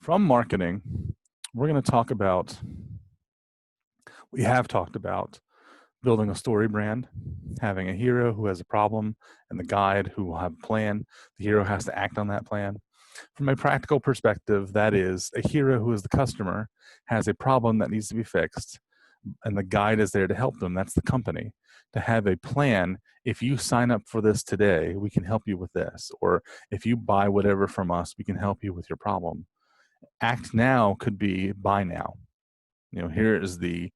From marketing, we're going to talk about, we have talked about building a story brand, having a hero who has a problem, and the guide who will have a plan. The hero has to act on that plan. From a practical perspective, that is, a hero who is the customer has a problem that needs to be fixed, and the guide is there to help them. That's the company. To have a plan, if you sign up for this today, we can help you with this. Or if you buy whatever from us, we can help you with your problem. Act now could be buy now. Here is the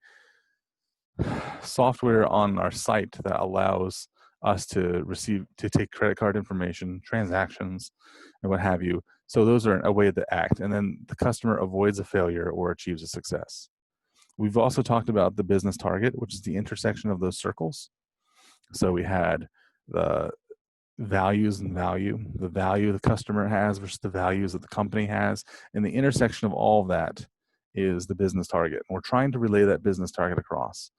software on our site that allows us to take credit card information, transactions, and what have you. So those are a way to act. And then the customer avoids a failure or achieves a success. We've also talked about the business target, which is the intersection of those circles. So we had the values and the value the customer has versus the values that the company has. And the intersection of all of that is the business target. And we're trying to relay that business target across.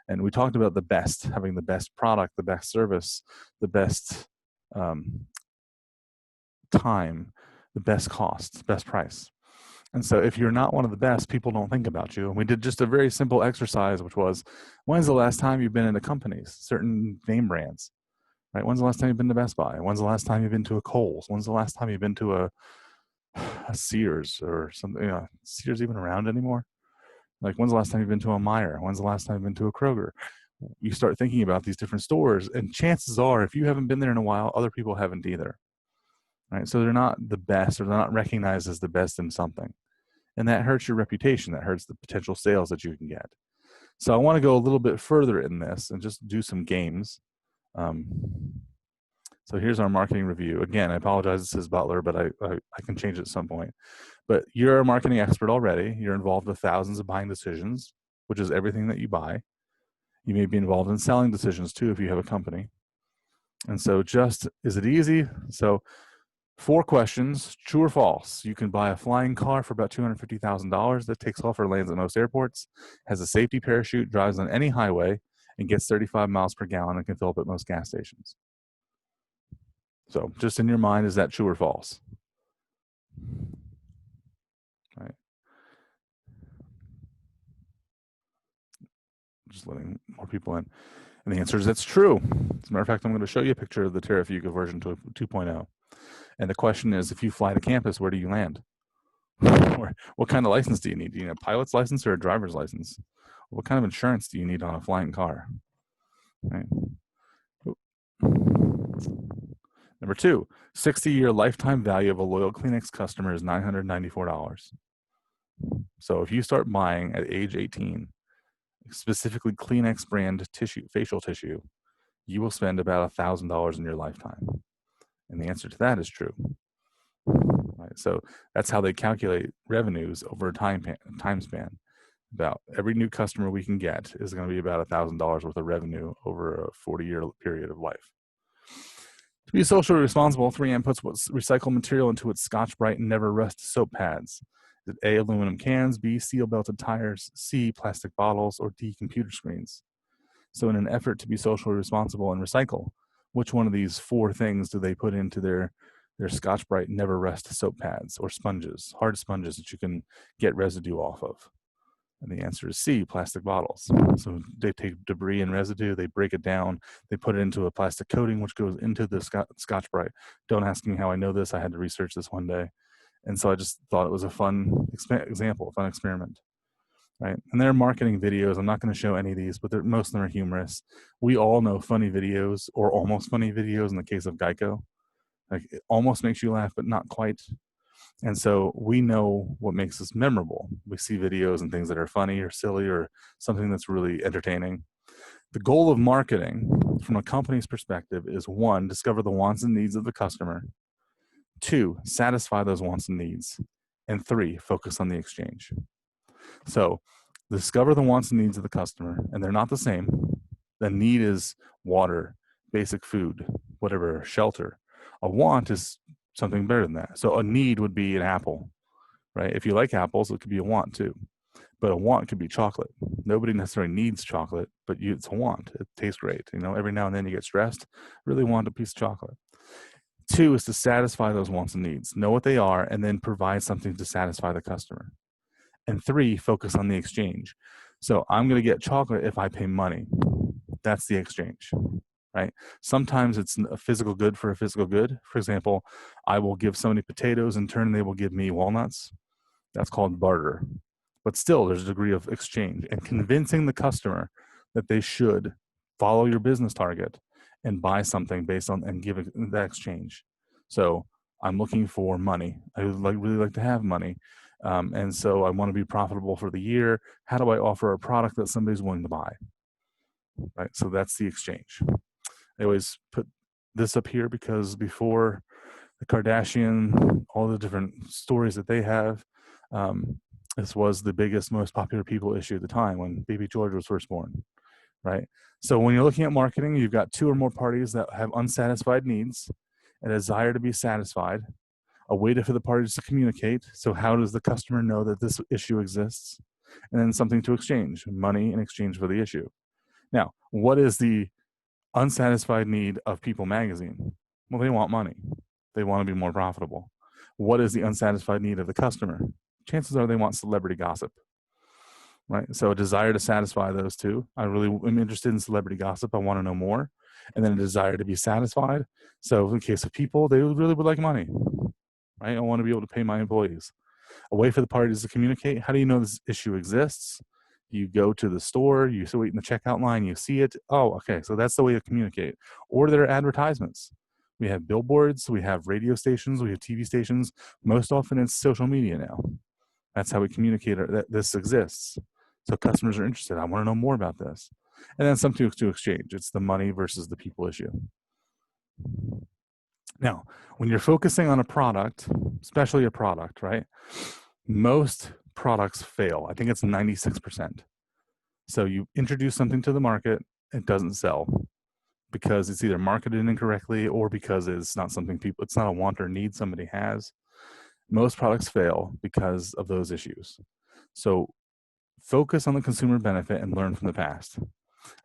And we talked about the best, having the best product, the best service, the best time, the best cost, best price. And so if you're not one of the best, people don't think about you. And we did just a very simple exercise, which was, when's the last time you've been into companies, certain name brands, right? When's the last time you've been to Best Buy? When's the last time you've been to a Kohl's? When's the last time you've been to a Sears or something? Sears even around anymore? Like, when's the last time you've been to a Meijer? When's the last time you've been to a Kroger? You start thinking about these different stores, and chances are, if you haven't been there in a while, other people haven't either, right? So they're not the best, or they're not recognized as the best in something. And that hurts your reputation. That hurts the potential sales that you can get. So I want to go a little bit further in this and just do some games. So here's our marketing review. Again, I apologize, this is Butler, but I can change it at some point. But you're a marketing expert already. You're involved with thousands of buying decisions, which is everything that you buy. You may be involved in selling decisions too if you have a company. And so is it easy? So 4 questions, true or false. You can buy a flying car for about $250,000 that takes off or lands at most airports, has a safety parachute, drives on any highway, and gets 35 miles per gallon and can fill up at most gas stations. So just in your mind, is that true or false? Right. Just letting more people in. And the answer is that's true. As a matter of fact, I'm going to show you a picture of the Terrafuga version 2.0. And the question is, if you fly to campus, where do you land? Or what kind of license do you need? Do you need a pilot's license or a driver's license? What kind of insurance do you need on a flying car? Right. Number 2, 60-year lifetime value of a loyal Kleenex customer is $994. So if you start buying at age 18, specifically Kleenex brand facial tissue, you will spend about $1,000 in your lifetime. And the answer to that is true. Right, so that's how they calculate revenues over a time span. About every new customer we can get is going to be about $1,000 worth of revenue over a 40-year period of life. To be socially responsible, 3M puts recycled material into its Scotch-Brite and Never Rust soap pads. Is it A, aluminum cans, B, steel-belted tires, C, plastic bottles, or D, computer screens? So in an effort to be socially responsible and recycle, which one of these 4 things do they put into their Scotch-Brite Never Rust soap pads or sponges, hard sponges that you can get residue off of? And the answer is C, plastic bottles. So they take debris and residue, they break it down, they put it into a plastic coating, which goes into the Scotch-Brite. Don't ask me how I know this. I had to research this one day. And so I just thought it was a fun example, a fun experiment. Right? And they're marketing videos. I'm not going to show any of these, but most of them are humorous. We all know funny videos, or almost funny videos in the case of Geico. Like, it almost makes you laugh, but not quite. And so we know what makes us memorable. We see videos and things that are funny or silly or something that's really entertaining. The goal of marketing from a company's perspective is 1, discover the wants and needs of the customer. 2, satisfy those wants and needs. And 3, focus on the exchange. So discover the wants and needs of the customer, and they're not the same. The need is water, basic food, whatever, shelter. A want is something better than that. So a need would be an apple, right? If you like apples, it could be a want too. But a want could be chocolate. Nobody necessarily needs chocolate, but it's a want. It tastes great. Every now and then you get stressed, really want a piece of chocolate. 2 is to satisfy those wants and needs. Know what they are, and then provide something to satisfy the customer. And 3, focus on the exchange. So I'm going to get chocolate if I pay money. That's the exchange, right? Sometimes it's a physical good for a physical good. For example, I will give somebody potatoes, in turn they will give me walnuts. That's called barter. But still, there's a degree of exchange, and convincing the customer that they should follow your business target and buy something based on and give that exchange. So I'm looking for money. I would really like to have money. And so I want to be profitable for the year. How do I offer a product that somebody's willing to buy? Right. So that's the exchange. I always put this up here because before the Kardashian, all the different stories that they have, this was the biggest, most popular people issue at the time when baby George was first born, right? So when you're looking at marketing, you've got 2 or more parties that have unsatisfied needs, a desire to be satisfied, a way for the parties to communicate. So how does the customer know that this issue exists? And then something to exchange, money in exchange for the issue. Now, what is the unsatisfied need of People magazine? Well, they want money. They want to be more profitable. What is the unsatisfied need of the customer? Chances are they want celebrity gossip, right? So a desire to satisfy those 2. I really am interested in celebrity gossip. I want to know more. And then a desire to be satisfied. So in the case of People, they really would like money, right? I want to be able to pay my employees. A way for the parties to communicate. How do you know this issue exists? You go to the store, you wait in the checkout line, you see it. Oh, okay, so that's the way to communicate. Or there are advertisements. We have billboards, we have radio stations, we have TV stations. Most often it's social media now. That's how we communicate that this exists. So customers are interested. I want to know more about this. And then something to exchange. It's the money versus the people issue. Now, when you're focusing on a product, especially a product, right? Most products fail. I think it's 96%. So you introduce something to the market, it doesn't sell because it's either marketed incorrectly or because it's not something it's not a want or need somebody has. Most products fail because of those issues. So focus on the consumer benefit and learn from the past.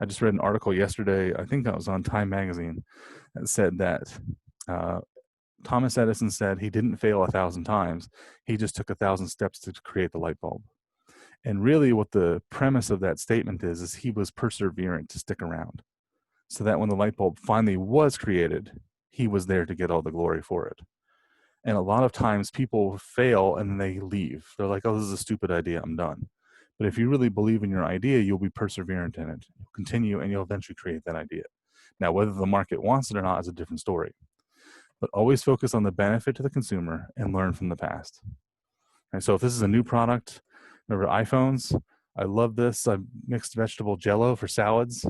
I just read an article yesterday, I think that was on Time Magazine, that said that Thomas Edison said he didn't fail 1,000 times. He just took 1,000 steps to create the light bulb. And really what the premise of that statement is he was perseverant to stick around so that when the light bulb finally was created, he was there to get all the glory for it. And a lot of times people fail and they leave. They're like, oh, this is a stupid idea, I'm done. But if you really believe in your idea, you'll be perseverant in it. You'll continue and you'll eventually create that idea. Now, whether the market wants it or not is a different story. But always focus on the benefit to the consumer and learn from the past. And so if this is a new product, remember iPhones? I love this. I mixed vegetable Jello for salads.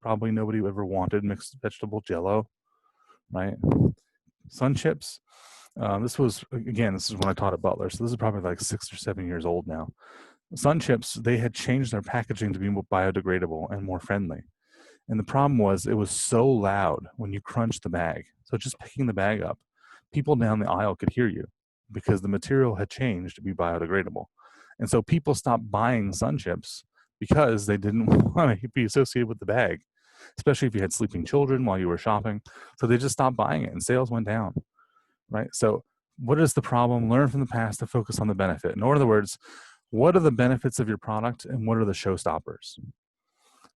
Probably nobody ever wanted mixed vegetable Jello, right? Sun Chips. This is when I taught at Butler. So this is probably like 6 or 7 years old now. Sun Chips, they had changed their packaging to be more biodegradable and more friendly. And the problem was it was so loud when you crunched the bag. So just picking the bag up, people down the aisle could hear you because the material had changed to be biodegradable. And so people stopped buying Sun Chips because they didn't want to be associated with the bag, especially if you had sleeping children while you were shopping. So they just stopped buying it and sales went down, right? So what is the problem? Learn from the past to focus on the benefit. In other words, what are the benefits of your product and what are the showstoppers?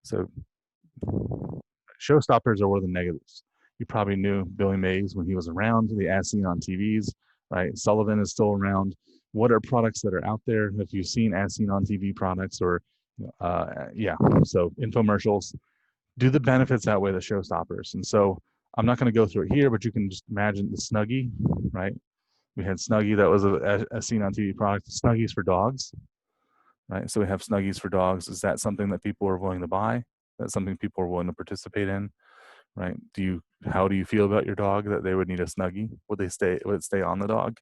So showstoppers are what are the negatives. You probably knew Billy Mays when he was around, the As Seen on TVs, right? Sullivan is still around. What are products that are out there? Have you seen As Seen on TV products or, so infomercials? Do the benefits outweigh the showstoppers? And so I'm not going to go through it here, but you can just imagine the Snuggie, right? We had Snuggie that was a Seen on TV product. Snuggies for dogs, right? So we have Snuggies for dogs. Is that something that people are willing to buy? That's something people are willing to participate in, right? How do you feel about your dog that they would need a Snuggie? Would it stay on the dog?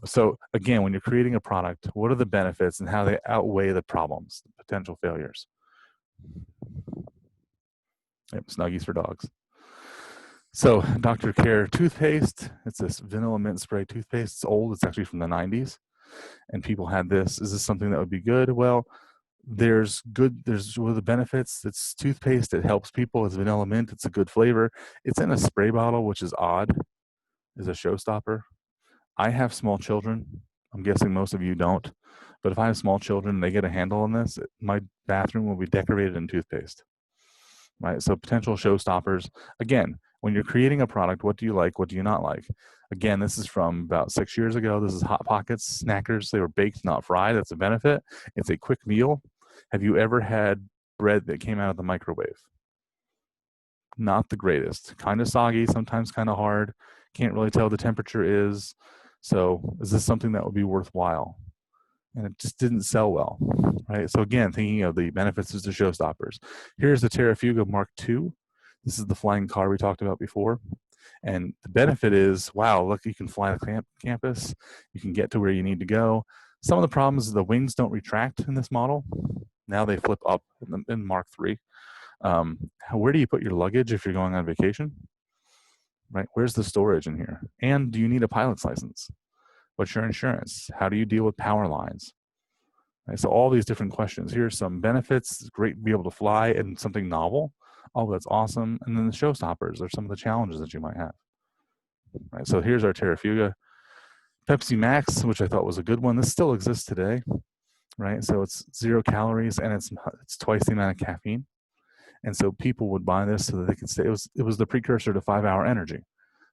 So again, when you're creating a product, what are the benefits and how they outweigh the problems, the potential failures? Yep, Snuggies for dogs. So Dr. Care toothpaste, it's this vanilla mint spray toothpaste. It's old, it's actually from the 90s. And people had this. Is this something that would be good? Well, there's what are the benefits? It's toothpaste, it helps people, it's vanilla mint, it's a good flavor. It's in a spray bottle, which is odd. is a showstopper. I have small children. I'm guessing most of you don't. But if I have small children and they get a handle on this, my bathroom will be decorated in toothpaste. Right? So potential showstoppers. Again, when you're creating a product, what do you like? What do you not like? Again, this is from about 6 years ago. This is Hot Pockets Snackers. They were baked, not fried. That's a benefit. It's a quick meal. Have you ever had bread that came out of the microwave? Not the greatest. Kind of soggy, sometimes kind of hard. Can't really tell the temperature is. So is this something that would be worthwhile? And it just didn't sell well, right? So again, thinking of the benefits as the showstoppers. Here's the Terrafuga Mark II. This is the flying car we talked about before. And the benefit is, wow, look, you can fly the campus. You can get to where you need to go. Some of the problems is the wings don't retract in this model. Now they flip up in Mark III. Where do you put your luggage if you're going on vacation? Right? Where's the storage in here? And do you need a pilot's license? What's your insurance? How do you deal with power lines? Right, so all these different questions. Here's some benefits. It's great to be able to fly and something novel. Oh, that's awesome. And then the showstoppers are some of the challenges that you might have. Right, so here's our Terrafuga. Pepsi Max, which I thought was a good one. This still exists today. Right, so it's 0 calories and it's twice the amount of caffeine. And so people would buy this so that they could stay. It was the precursor to 5-hour energy.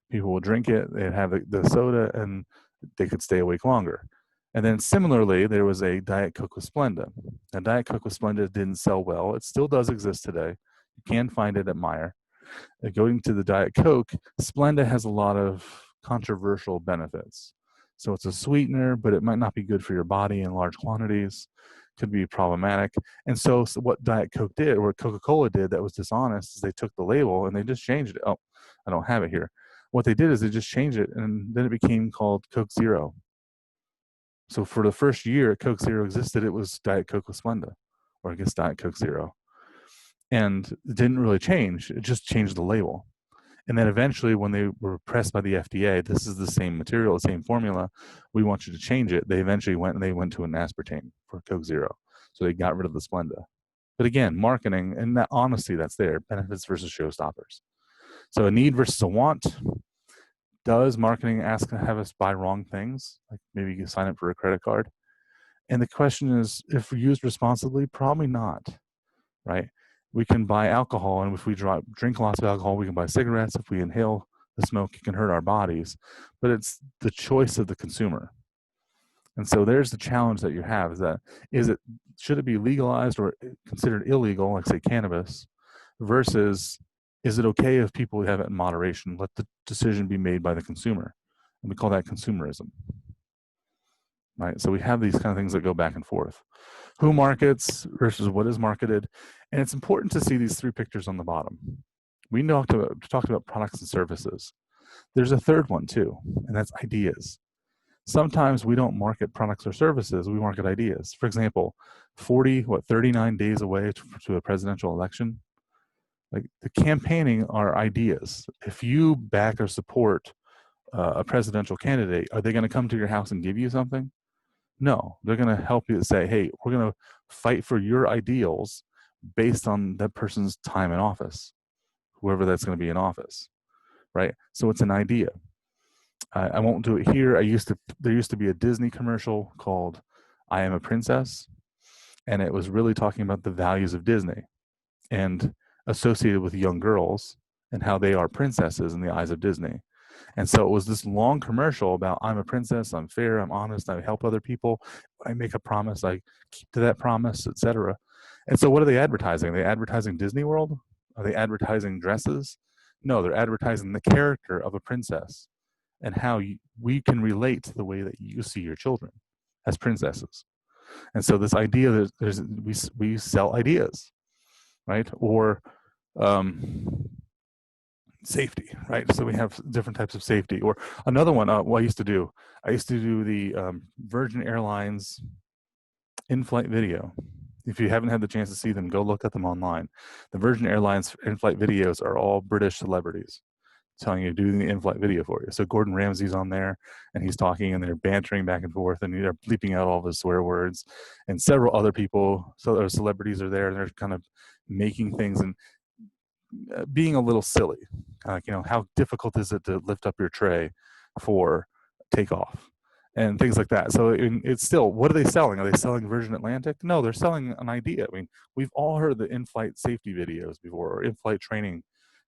People would drink it, they'd have the soda, and they could stay awake longer. And then similarly, there was a Diet Coke with Splenda. Now, Diet Coke with Splenda didn't sell well. It still does exist today. You can find it at Meijer. Going to the Diet Coke, Splenda has a lot of controversial benefits. So it's a sweetener, but it might not be good for your body in large quantities. Could be problematic. And so what Diet Coke did, or what Coca-Cola did that was dishonest, is they took the label and they just changed it. Oh, I don't have it here. What they did is they just changed it, and then it became called Coke Zero. So for the first year Coke Zero existed, it was Diet Coke with Splenda, or I guess Diet Coke Zero. And it didn't really change. It just changed the label. And then eventually, when they were pressed by the FDA, this is the same material, the same formula, we want you to change it. They eventually went to an aspartame for Coke Zero. So they got rid of the Splenda. But again, marketing and that honesty that's there, benefits versus showstoppers. So a need versus a want. Does marketing have us buy wrong things? Like maybe you sign up for a credit card. And the question is, if used responsibly, probably not, right? We can buy alcohol, and if we drink lots of alcohol, we can buy cigarettes. If we inhale the smoke, it can hurt our bodies. But it's the choice of the consumer. And so there's the challenge that you have, should it be legalized or considered illegal, like say cannabis, versus is it okay if people have it in moderation? Let the decision be made by the consumer. And we call that consumerism. Right? So we have these kind of things that go back and forth. Who markets versus what is marketed. And it's important to see these 3 pictures on the bottom. We talked about products and services. There's a third one too, and that's ideas. Sometimes we don't market products or services, we market ideas. For example, 39 days away to a presidential election. Like the campaigning are ideas. If you back or support a presidential candidate, are they going to come to your house and give you something? No, they're going to help you say, hey, we're going to fight for your ideals based on that person's time in office, whoever that's going to be in office, right? So it's an idea. I won't do it here. There used to be a Disney commercial called I Am a Princess, and it was really talking about the values of Disney and associated with young girls and how they are princesses in the eyes of Disney. And so it was this long commercial about I'm a princess, I'm fair, I'm honest, I help other people, I make a promise, I keep to that promise, etc. And so what are they advertising? Are they advertising Disney World? Are they advertising dresses? No, they're advertising the character of a princess and how we can relate to the way that you see your children as princesses. And so this idea that we sell ideas, right? Or safety, right? So we have different types of safety. Or another one, what I used to do the Virgin Airlines in-flight video. If you haven't had the chance to see them, go look at them online. The Virgin Airlines in-flight videos are all British celebrities telling you to do the in-flight video for you. So Gordon Ramsay's on there, and he's talking, and they're bantering back and forth, and they're bleeping out all of his swear words. And several other people, so other celebrities are there, and they're kind of making things. And being a little silly. How difficult is it to lift up your tray for takeoff and things like that. So it's still, what are they selling? Are they selling Virgin Atlantic? No, they're selling an idea. I mean, we've all heard the in-flight safety videos before, or in-flight training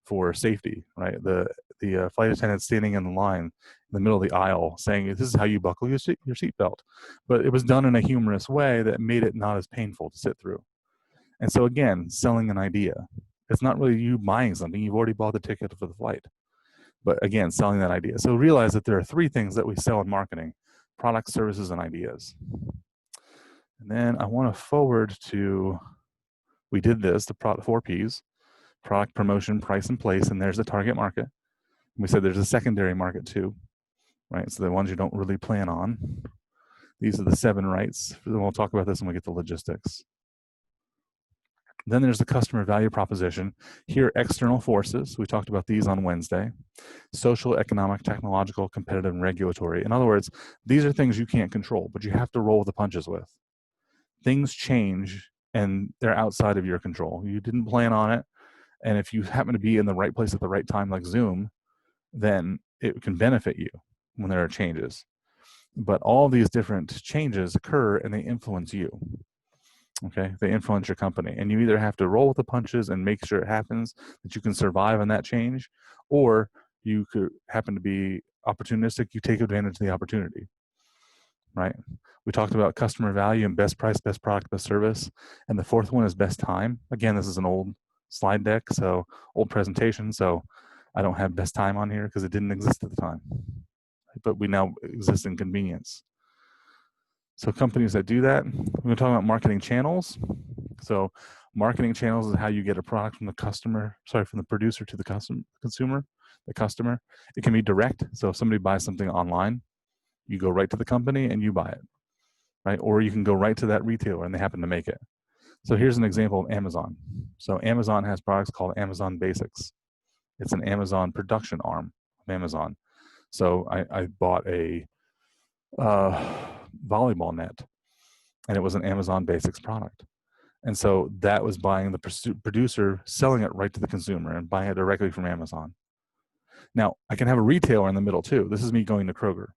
for safety, right? The flight attendant standing in the line in the middle of the aisle saying, this is how you buckle your seatbelt. But it was done in a humorous way that made it not as painful to sit through. And so again, selling an idea. It's not really you buying something. You've already bought the ticket for the flight. But again, selling that idea. So realize that there are 3 things that we sell in marketing: products, services, and ideas. And then I want to forward to, we did this, the 4 Ps: product, promotion, price, and place. And there's the target market. And we said there's a secondary market too, right? So the ones you don't really plan on. These are the 7 rights. We'll talk about this when we get to logistics. Then there's the customer value proposition. Here, external forces. We talked about these on Wednesday. Social, economic, technological, competitive, and regulatory. In other words, these are things you can't control, but you have to roll the punches with. Things change, and they're outside of your control. You didn't plan on it, and if you happen to be in the right place at the right time, like Zoom, then it can benefit you when there are changes. But all these different changes occur, and they influence you. Okay, they influence your company, and you either have to roll with the punches and make sure it happens, that you can survive on that change, or you could happen to be opportunistic. You take advantage of the opportunity, right? We talked about customer value and best price, best product, best service, and the 4th one is best time. Again, this is an old slide deck, so old presentation, so I don't have best time on here because it didn't exist at the time, but we now exist in convenience. So companies that do that, we're going to talk about marketing channels. So marketing channels is how you get a product from the from the producer to the consumer, the customer. It can be direct. So if somebody buys something online, you go right to the company and you buy it, right? Or you can go right to that retailer and they happen to make it. So here's an example of Amazon. So Amazon has products called Amazon Basics. It's an Amazon production arm of Amazon. So I bought a volleyball net, and it was an Amazon Basics product. And so that was buying the producer, selling it right to the consumer and buying it directly from Amazon. Now, I can have a retailer in the middle too. This is me going to Kroger,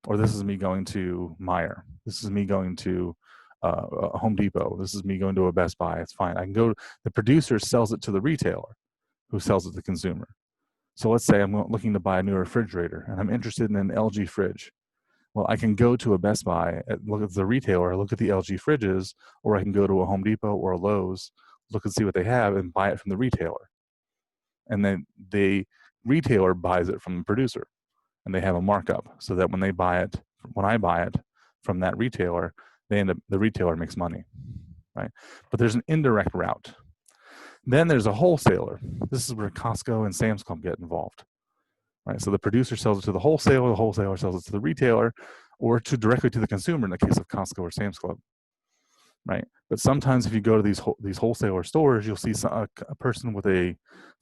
or this is me going to Meijer. This is me going to Home Depot. This is me going to a Best Buy. It's fine. I can go, the producer sells it to the retailer who sells it to the consumer. So let's say I'm looking to buy a new refrigerator and I'm interested in an LG fridge. Well, I can go to a Best Buy, look at the retailer, look at the LG fridges, or I can go to a Home Depot or a Lowe's, look and see what they have and buy it from the retailer. And then the retailer buys it from the producer, and they have a markup so that when I buy it from that retailer, the retailer makes money, right? But there's an indirect route. Then there's a wholesaler. This is where Costco and Sam's Club get involved. Right, so the producer sells it to the wholesaler sells it to the retailer, or directly to the consumer in the case of Costco or Sam's Club. Right, but sometimes if you go to these wholesaler stores, you'll see a person with a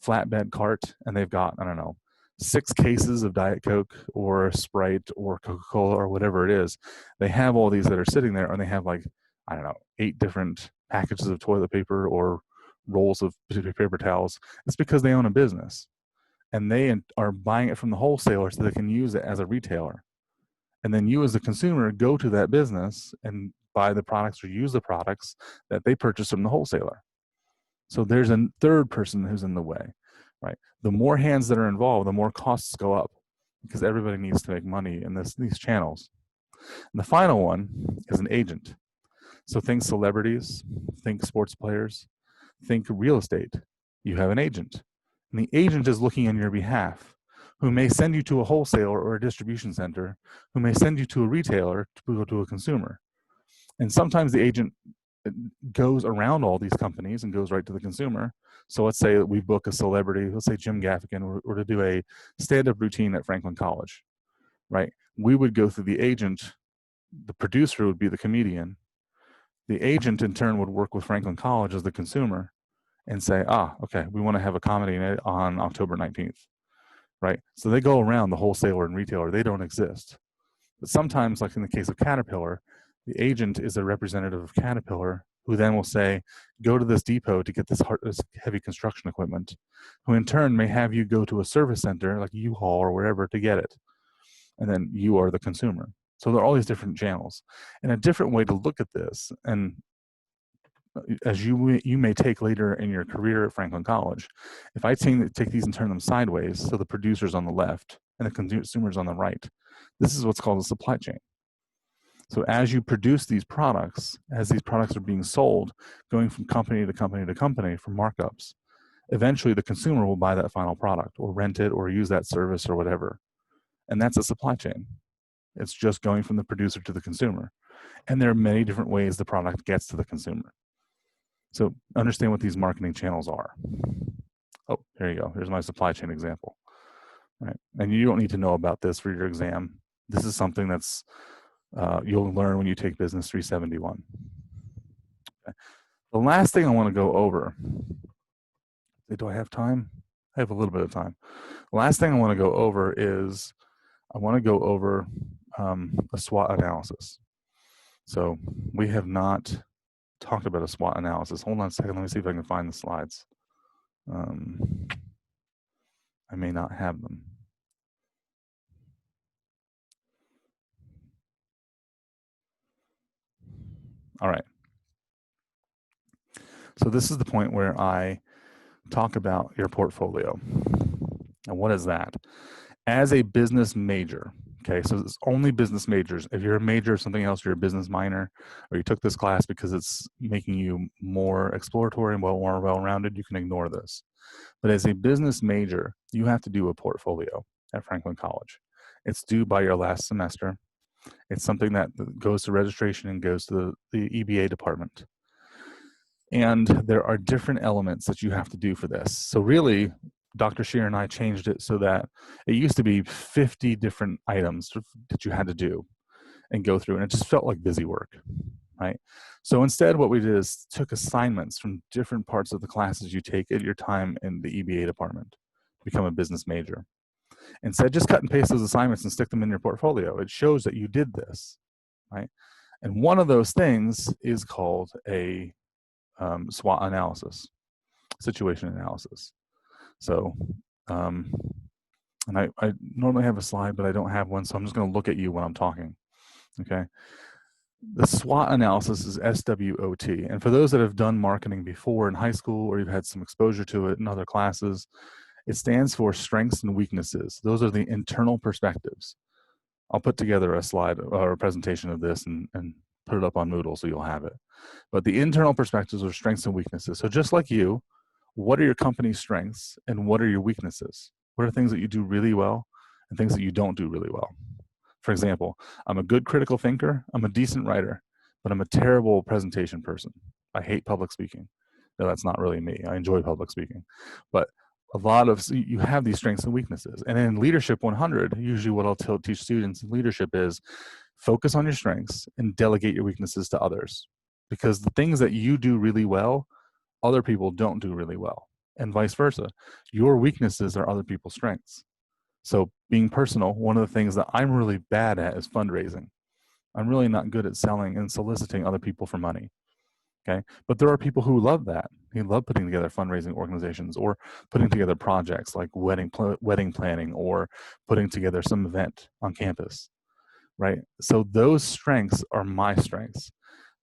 flatbed cart, and they've got, I don't know, 6 cases of Diet Coke or Sprite or Coca-Cola or whatever it is. They have all these that are sitting there, and they have, like, I don't know, 8 different packages of toilet paper or rolls of paper towels. It's because they own a business, and they are buying it from the wholesaler so they can use it as a retailer. And then you as a consumer go to that business and buy the products or use the products that they purchase from the wholesaler. So there's a third person who's in the way, right? The more hands that are involved, the more costs go up because everybody needs to make money in these channels. And the final one is an agent. So think celebrities, think sports players, think real estate. You have an agent. And the agent is looking on your behalf, who may send you to a wholesaler or a distribution center, who may send you to a retailer to go to a consumer. And sometimes the agent goes around all these companies and goes right to the consumer. So let's say that we book a celebrity, let's say Jim Gaffigan, or to do a stand-up routine at Franklin College, right? We would go through the agent. The producer would be the comedian. The agent in turn would work with Franklin College as the consumer and say, okay, we want to have a comedy on October 19th, right? So they go around the wholesaler and retailer. They don't exist. But sometimes, like in the case of Caterpillar, the agent is a representative of Caterpillar who then will say, go to this depot to get this heavy construction equipment, who in turn may have you go to a service center like U-Haul or wherever to get it. And then you are the consumer. So there are all these different channels. And a different way to look at this, and as you may take later in your career at Franklin College, if I take these and turn them sideways, so the producer's on the left and the consumer's on the right, this is what's called a supply chain. So as you produce these products, as these products are being sold, going from company to company to company for markups, eventually the consumer will buy that final product or rent it or use that service or whatever. And that's a supply chain. It's just going from the producer to the consumer. And there are many different ways the product gets to the consumer. So understand what these marketing channels are. Oh, here you go. Here's my supply chain example. Right? And you don't need to know about this for your exam. This is something that's you'll learn when you take Business 371. Okay. The last thing I want to go over, do I have time? I have a little bit of time. The last thing I want to go over is I want to go over a SWOT analysis. So we have not talked about a SWOT analysis. Hold on a second. Let me see if I can find the slides. I may not have them. All right. So this is the point where I talk about your portfolio. And what is that? As a business major, okay, so it's only business majors. If you're a major of something else, you're a business minor, or you took this class because it's making you more exploratory and more well-rounded, you can ignore this. But as a business major, you have to do a portfolio at Franklin College. It's due by your last semester. It's something that goes to registration and goes to the EBA department. And there are different elements that you have to do for this. So really, Dr. Scheer and I changed it so that it used to be 50 different items that you had to do and go through, and it just felt like busy work, right? So instead, what we did is took assignments from different parts of the classes you take at your time in the EBA department to become a business major. Instead, just cut and paste those assignments and stick them in your portfolio. It shows that you did this, right? And one of those things is called a SWOT analysis, situation analysis. So, and I normally have a slide, but I don't have one, so I'm just going to look at you when I'm talking, okay? The SWOT analysis is SWOT, and for those that have done marketing before in high school or you've had some exposure to it in other classes, it stands for strengths and weaknesses. Those are the internal perspectives. I'll put together a slide or a presentation of this and put it up on Moodle so you'll have it. But the internal perspectives are strengths and weaknesses. So just like you, what are your company's strengths and what are your weaknesses? What are things that you do really well and things that you don't do really well? For example, I'm a good critical thinker, I'm a decent writer, but I'm a terrible presentation person. I hate public speaking. No, that's not really me. I enjoy public speaking. But a lot of, you have these strengths and weaknesses. And in Leadership 100, usually what I'll teach students in leadership is focus on your strengths and delegate your weaknesses to others. Because the things that you do really well, other people don't do really well, and vice versa. Your weaknesses are other people's strengths. So being personal, one of the things that I'm really bad at is fundraising. I'm really not good at selling and soliciting other people for money. Okay, but there are people who love that. They love putting together fundraising organizations or putting together projects like wedding planning or putting together some event on campus, right? So those strengths are my strengths.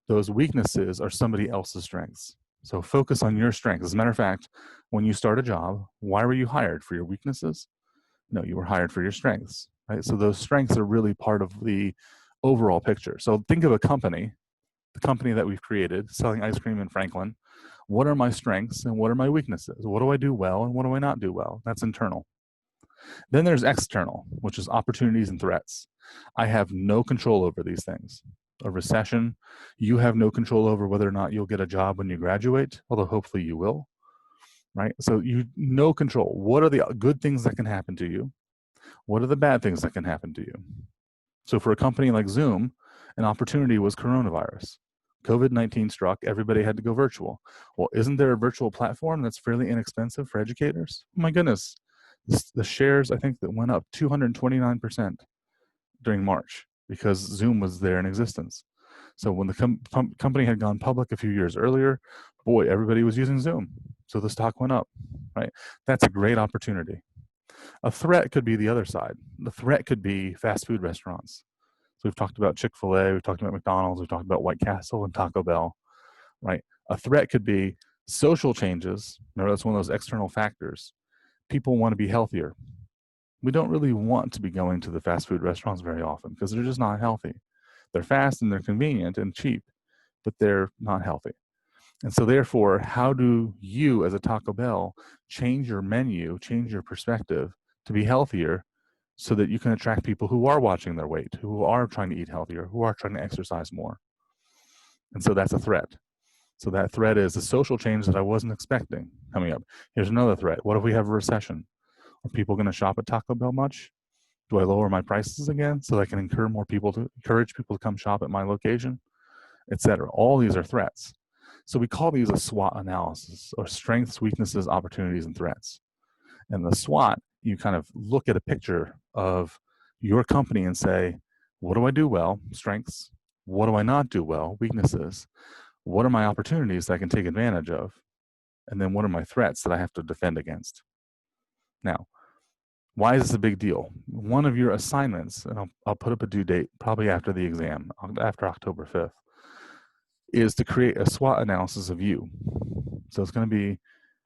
Those weaknesses are somebody else's strengths. So focus on your strengths. As a matter of fact, when you start a job, why were you hired? For your weaknesses? No, you were hired for your strengths, right? So those strengths are really part of the overall picture. So think of a company, the company that we've created, selling ice cream in Franklin. What are my strengths and what are my weaknesses? What do I do well and what do I not do well? That's internal. Then there's external, which is opportunities and threats. I have no control over these things. A recession, you have no control over whether or not you'll get a job when you graduate, although hopefully you will, right? So you no control. What are the good things that can happen to you? What are the bad things that can happen to you? So for a company like Zoom, an opportunity was coronavirus. COVID-19 struck, everybody had to go virtual. Well, isn't there a virtual platform that's fairly inexpensive for educators? Oh my goodness. The shares, I think, that went up 229% during March because Zoom was there in existence. So when the company had gone public a few years earlier, boy, everybody was using Zoom. So the stock went up, right? That's a great opportunity. A threat could be the other side. The threat could be fast food restaurants. So we've talked about Chick-fil-A, we've talked about McDonald's, we've talked about White Castle and Taco Bell, right? A threat could be social changes. Remember, that's one of those external factors. People want to be healthier. We don't really want to be going to the fast food restaurants very often because they're just not healthy. They're fast and they're convenient and cheap, but they're not healthy. And so therefore, how do you as a Taco Bell change your menu, change your perspective to be healthier so that you can attract people who are watching their weight, who are trying to eat healthier, who are trying to exercise more? And so that's a threat. So that threat is a social change that I wasn't expecting coming up. Here's another threat. What if we have a recession? Are people going to shop at Taco Bell much? Do I lower my prices again so that I can encourage people to come shop at my location, etc.? All these are threats. So we call these a SWOT analysis, or strengths, weaknesses, opportunities, and threats. And the SWOT, you kind of look at a picture of your company and say, what do I do well? Strengths. What do I not do well? Weaknesses. What are my opportunities that I can take advantage of? And then what are my threats that I have to defend against? Now, why is this a big deal? One of your assignments, and I'll put up a due date probably after the exam, after October 5th, is to create a SWOT analysis of you. So it's going to be,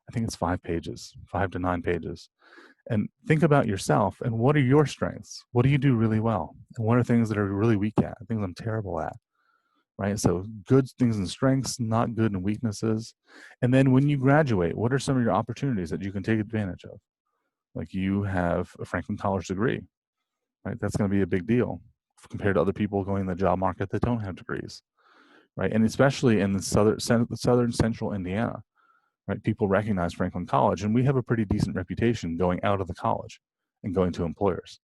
I think it's 5 pages, 5 to 9 pages. And think about yourself and what are your strengths? What do you do really well? And what are things that are really weak at? Things I'm terrible at, right? So good things and strengths, not good and weaknesses. And then when you graduate, what are some of your opportunities that you can take advantage of? Like you have a Franklin College degree, right? That's going to be a big deal compared to other people going in the job market that don't have degrees, right? And especially in the southern central Indiana, right? People recognize Franklin College, and we have a pretty decent reputation going out of the college and going to employers.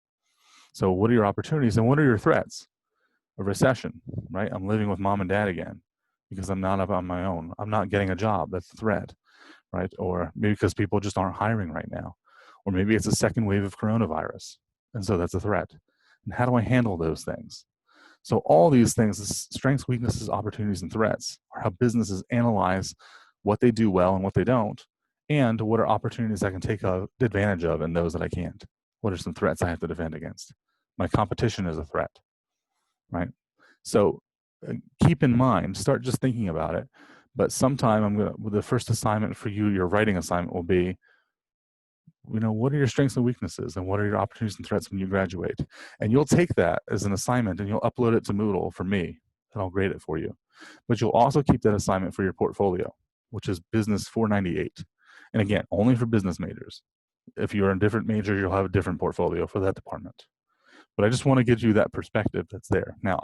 So what are your opportunities and what are your threats? A recession, right? I'm living with mom and dad again because I'm not up on my own. I'm not getting a job. That's a threat, right? Or maybe because people just aren't hiring right now. Or maybe it's a second wave of coronavirus, and so that's a threat. And how do I handle those things? So all these things, strengths, weaknesses, opportunities, and threats, are how businesses analyze what they do well and what they don't, and what are opportunities I can take advantage of and those that I can't. What are some threats I have to defend against? My competition is a threat, right? So keep in mind, start just thinking about it. But sometime the first assignment for you, your writing assignment will be, what are your strengths and weaknesses and what are your opportunities and threats when you graduate? And you'll take that as an assignment and you'll upload it to Moodle for me and I'll grade it for you. But you'll also keep that assignment for your portfolio, which is Business 498. And again, only for business majors. If you're in a different major, you'll have a different portfolio for that department. But I just want to give you that perspective that's there. Now,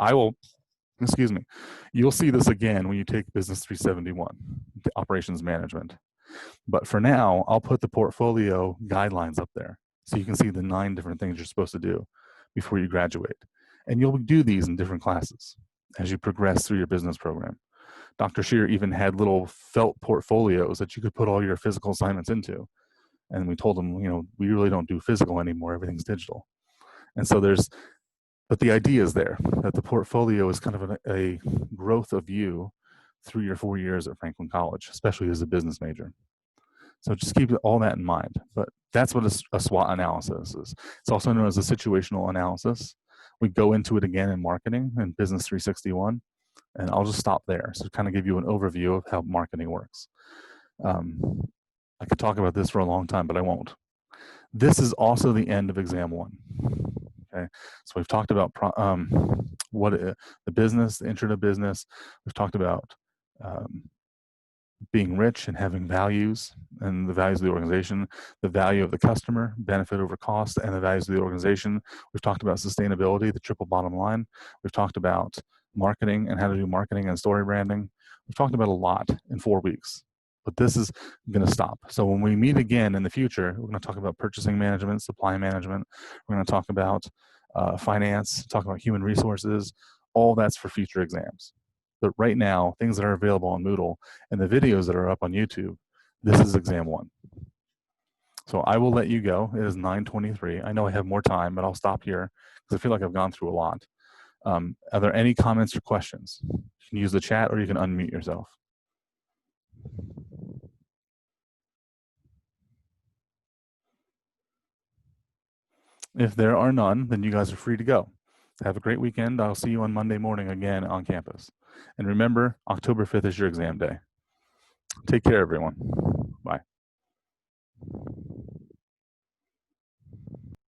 you'll see this again when you take Business 371, Operations Management. But for now, I'll put the portfolio guidelines up there so you can see the 9 different things you're supposed to do before you graduate. And you'll do these in different classes as you progress through your business program. Dr. Scheer even had little felt portfolios that you could put all your physical assignments into. And we told them, we really don't do physical anymore, everything's digital. And so but the idea is there, that the portfolio is kind of a growth of you through your 4 years at Franklin College, especially as a business major. So just keep all that in mind. But that's what a SWOT analysis is. It's also known as a situational analysis. We go into it again in marketing and Business 361, and I'll just stop there. So kind of give you an overview of how marketing works. I could talk about this for a long time, but I won't. This is also the end of exam 1. Okay, so we've talked about the business, the intro to business. We've talked about being rich and having values and the values of the organization, the value of the customer, benefit over cost, and the values of the organization. We've talked about sustainability, the triple bottom line. We've talked about marketing and how to do marketing and story branding. We've talked about a lot in 4 weeks, but this is going to stop. So when we meet again in the future, we're going to talk about purchasing management, supply management. We're going to talk about finance, talk about human resources. All that's for future exams. But right now, things that are available on Moodle and the videos that are up on YouTube, this is exam 1. So I will let you go. It is 9:23. I know I have more time, but I'll stop here because I feel like I've gone through a lot. Are there any comments or questions? You can use the chat or you can unmute yourself. If there are none, then you guys are free to go. Have a great weekend. I'll see you on Monday morning again on campus. And remember, October 5th is your exam day. Take care, everyone.